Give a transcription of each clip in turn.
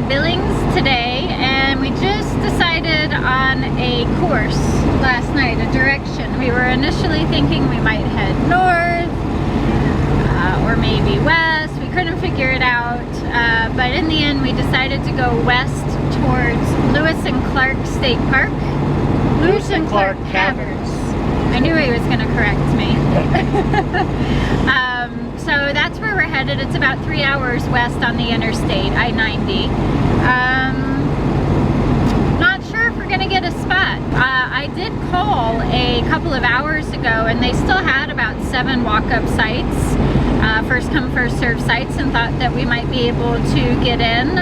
in Billings today, and we just decided on a course last night, a direction. We were initially thinking we might head north or maybe west. We couldn't figure it out, but in the end we decided to go west towards Lewis and Clark State Park. Lewis and Clark Caverns. I knew he was going to correct me. So that's where we're headed. It's about 3 hours west on the interstate, I-90. Not sure if we're going to get a spot. I did call a couple of hours ago and they still had about 7 walk-up sites. First come, first serve sites, and thought that we might be able to get in,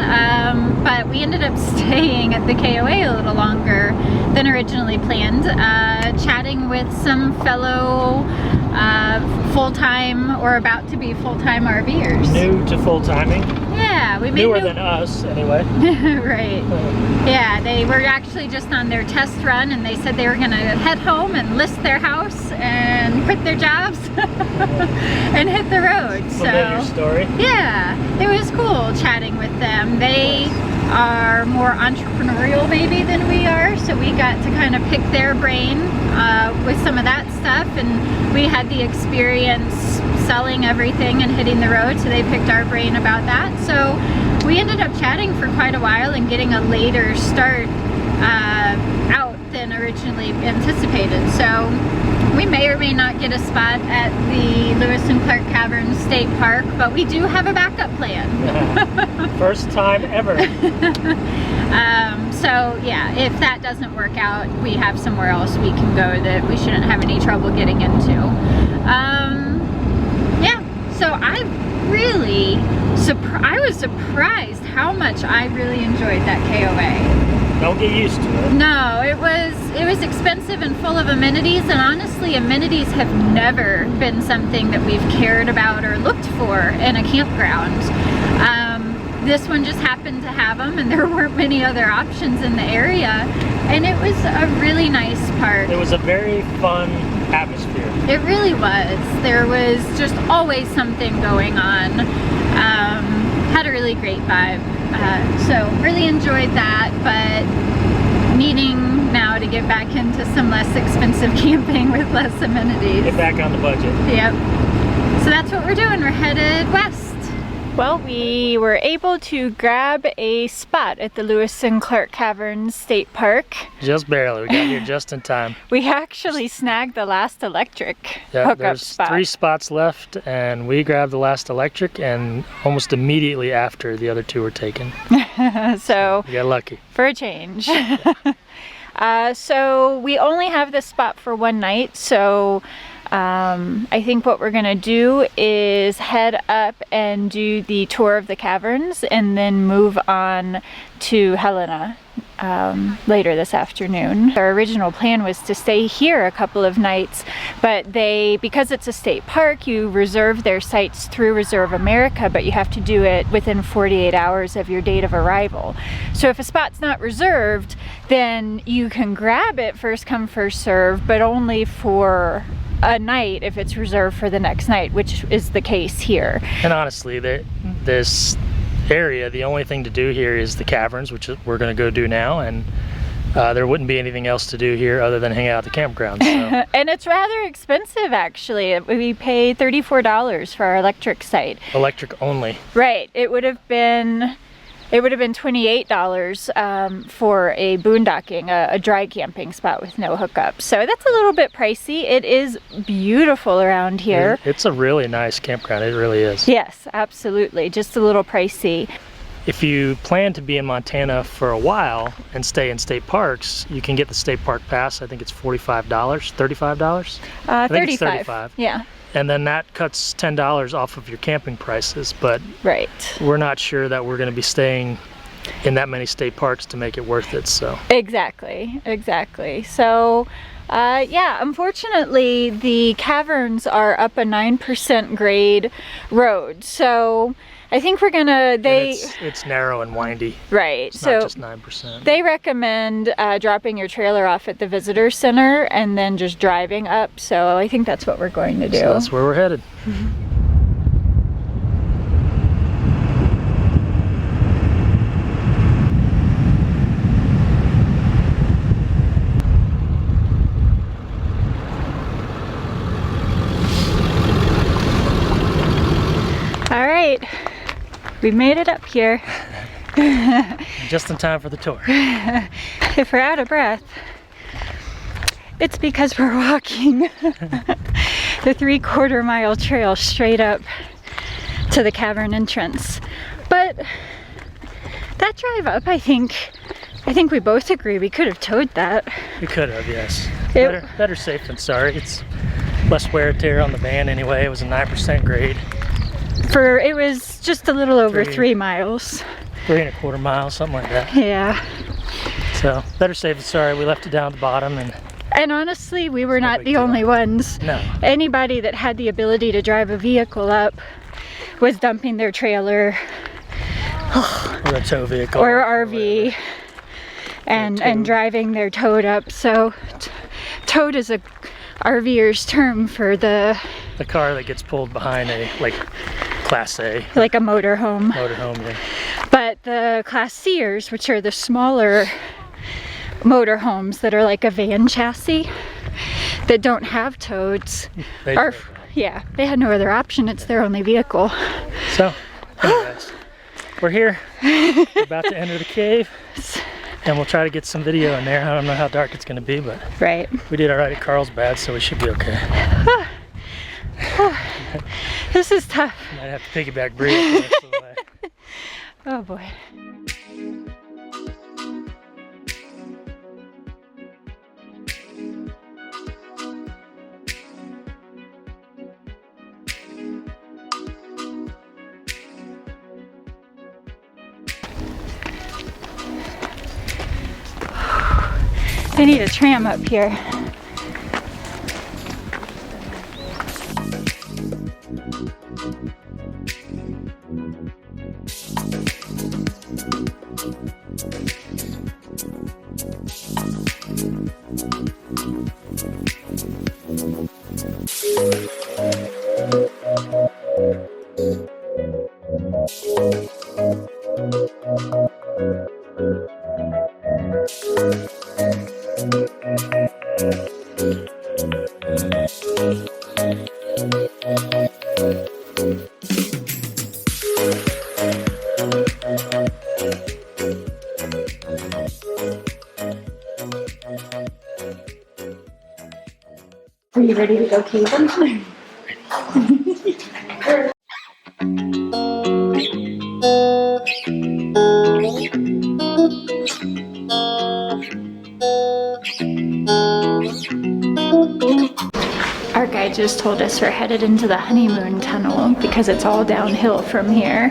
but we ended up staying at the KOA a little longer than originally planned, chatting with some fellow full-time or about to be full-time RVers. New to full-timing. Yeah, we made newer than us, anyway. Right. Yeah, they were actually just on their test run, and they said they were going to head home and list their house and quit their jobs and hit the road. Familiar story. Yeah, it was cool chatting with them. They are more entrepreneurial maybe than we are, so we got to kind of pick their brain with some of that stuff, and we had the experience selling everything and hitting the road, so they picked our brain about that. So we ended up chatting for quite a while and getting a later start out than originally anticipated. So we may or may not get a spot at the Lewis and Clark Caverns State Park, but we do have a backup plan. First time ever. So yeah, if that doesn't work out, we have somewhere else we can go that we shouldn't have any trouble getting into. Yeah, so I was surprised how much I really enjoyed that KOA. Don't get used to it. No, it was expensive and full of amenities, and honestly, amenities have never been something that we've cared about or looked for in a campground. This one just happened to have them, and there weren't many other options in the area, and it was a really nice park. It was a very fun atmosphere. It really was. There was just always something going on. Had a really great vibe. So really enjoyed that, but needing now to get back into some less expensive camping with less amenities. Get back on the budget. Yep. So that's what we're doing. We're headed west. Well, we were able to grab a spot at the Lewis and Clark Caverns State Park. Just barely. We got here just in time. We actually snagged the last electric hookup spot. There's 3 spots left, and we grabbed the last electric, and almost immediately after, the other 2 were taken. So we got lucky. For a change. So we only have this spot for one night, so I think what we're gonna do is head up and do the tour of the caverns and then move on to Helena later this afternoon. Our original plan was to stay here a couple of nights, but because it's a state park, you reserve their sites through Reserve America, but you have to do it within 48 hours of your date of arrival. So if a spot's not reserved, then you can grab it first come first serve, but only for a night if it's reserved for the next night, which is the case here. And honestly, this area, the only thing to do here is the caverns, which we're going to go do now, and there wouldn't be anything else to do here other than hang out at the campground. So. And it's rather expensive, actually. We pay $34 for our electric site. Electric only. Right. It would have been $28 for a boondocking, a dry camping spot with no hookup. So that's a little bit pricey. It is beautiful around here. It's a really nice campground. It really is. Yes, absolutely. Just a little pricey. If you plan to be in Montana for a while and stay in state parks, you can get the state park pass. I think it's $45, $35? I think it's 35. Yeah. And then that cuts $10 off of your camping prices, but right. We're not sure that we're going to be staying in that many state parks to make it worth it. So exactly. So yeah, unfortunately the caverns are up a 9% grade road, so I think we're gonna, it's narrow and windy. Right. It's not just 9%. They recommend dropping your trailer off at the visitor center and then just driving up. So I think that's what we're going to do. So that's where we're headed. We made it up here. Just in time for the tour. If we're out of breath, it's because we're walking the 3/4 mile trail straight up to the cavern entrance. But that drive up, I think we both agree we could have towed that. We could have, yes. Better safe than sorry. It's less wear and tear on the van anyway. It was a 9% grade. It was just a little over 3 miles. 3 1/4 miles, something like that. Yeah. So better safe than sorry. We left it down at the bottom, and honestly, we were not the only ones. No. Anybody that had the ability to drive a vehicle up was dumping their trailer or a tow vehicle or RV and driving their toad up. So toad is a RVer's term for the car that gets pulled behind a Class A, like a motorhome. Motorhome, yeah. But the Class Cers, which are the smaller motorhomes that are like a van chassis that don't have toads, they had no other option. It's their only vehicle. So, anyways, we're here. We're about to enter the cave, and we'll try to get some video in there. I don't know how dark it's going to be, but we did all right at Carlsbad, so we should be okay. This is tough. Might have to piggyback breathe the rest of the way. Oh boy. They need a tram up here. Are you ready to go caving? Our guide just told us we're headed into the Honeymoon Tunnel because it's all downhill from here.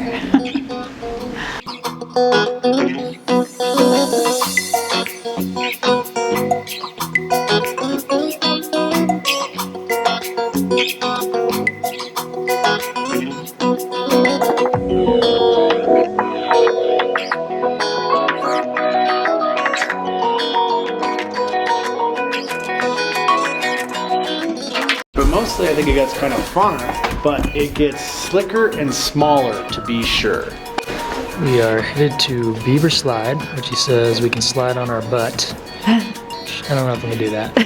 Mostly I think it gets kind of funner, but it gets slicker and smaller to be sure. We are headed to Beaver Slide, which he says we can slide on our butt. I don't know if we can do that.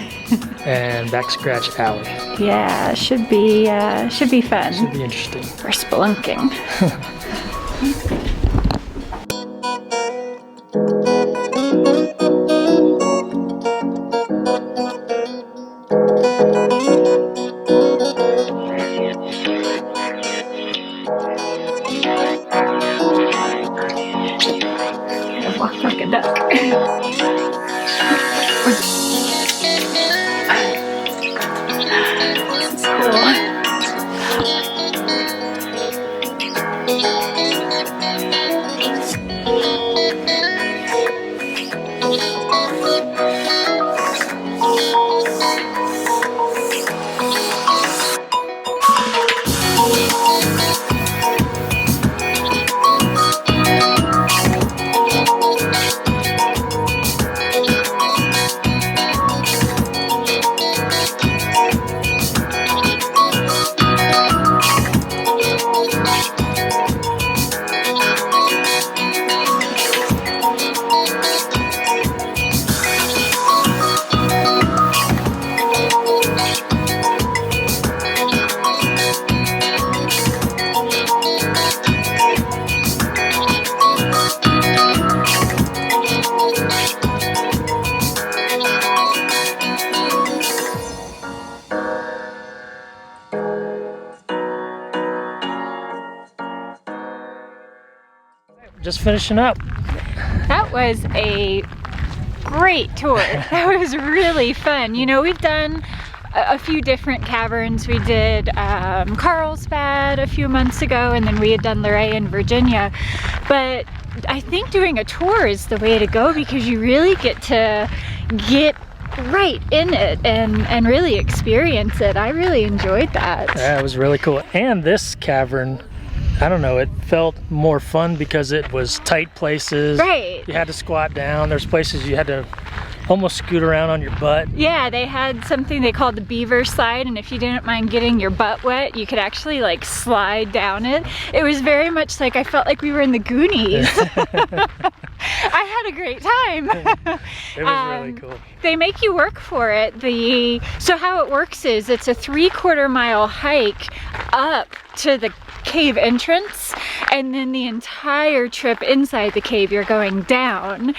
And Back Scratch Alley. Yeah, should be fun. Should be interesting. For spelunking. Walk like a duck. This is cool. finishing up. That was a great tour. That was really fun. You know, we've done a few different caverns. We did Carlsbad a few months ago, and then we had done Luray in Virginia. But I think doing a tour is the way to go, because you really get to get right in it and really experience it. I really enjoyed that. Yeah, it was really cool. And this cavern, I don't know, it felt more fun because it was tight places. Right. You had to squat down. There's places you had to almost scoot around on your butt. Yeah, they had something they called the Beaver Slide, and if you didn't mind getting your butt wet, you could actually like slide down it. It was very much like, I felt like we were in the Goonies. I had a great time. It was really cool. They make you work for it. So how it works is it's a 3/4 mile hike up to the cave entrance, and then the entire trip inside the cave you're going down.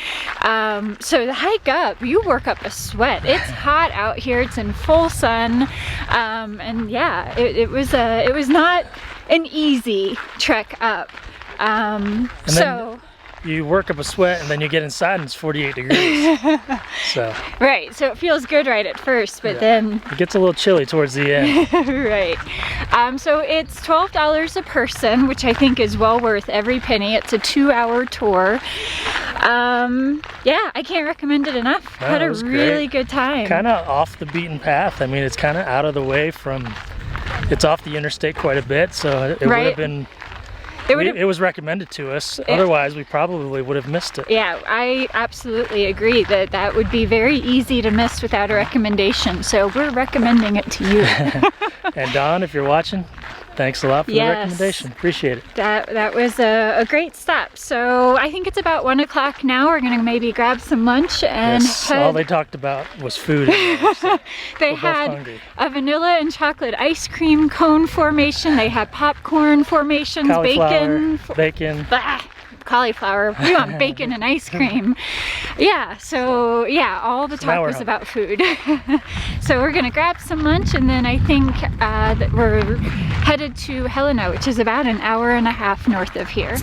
So the hike up, you work up a sweat. It's hot out here. It's in full sun, and yeah, it was not an easy trek up. So you work up a sweat, and then you get inside and it's 48 degrees. So right, so it feels good right at first, but then it gets a little chilly towards the end. right. So it's $12 a person, which I think is well worth every penny. It's a 2-hour tour. Yeah, I can't recommend it enough. No, Had a it was really great. good time. Kind of off the beaten path. I mean, it's kind of out of the way from, it's off the interstate quite a bit, so it would have been, it was recommended to us. Otherwise, we probably would have missed it. Yeah, I absolutely agree that that would be very easy to miss without a recommendation. So we're recommending it to you. And Dawn, if you're watching, thanks a lot for the recommendation. Appreciate it. That was a great stop. So I think it's about 1 o'clock now. We're gonna maybe grab some lunch and head. All they talked about was food. So they had a vanilla and chocolate ice cream cone formation. They had popcorn formations, bacon. Cauliflower. We want bacon and ice cream. Yeah, so yeah, all the talk was about food. So we're gonna grab some lunch, and then I think that we're headed to Helena, which is about an hour and a half north of here.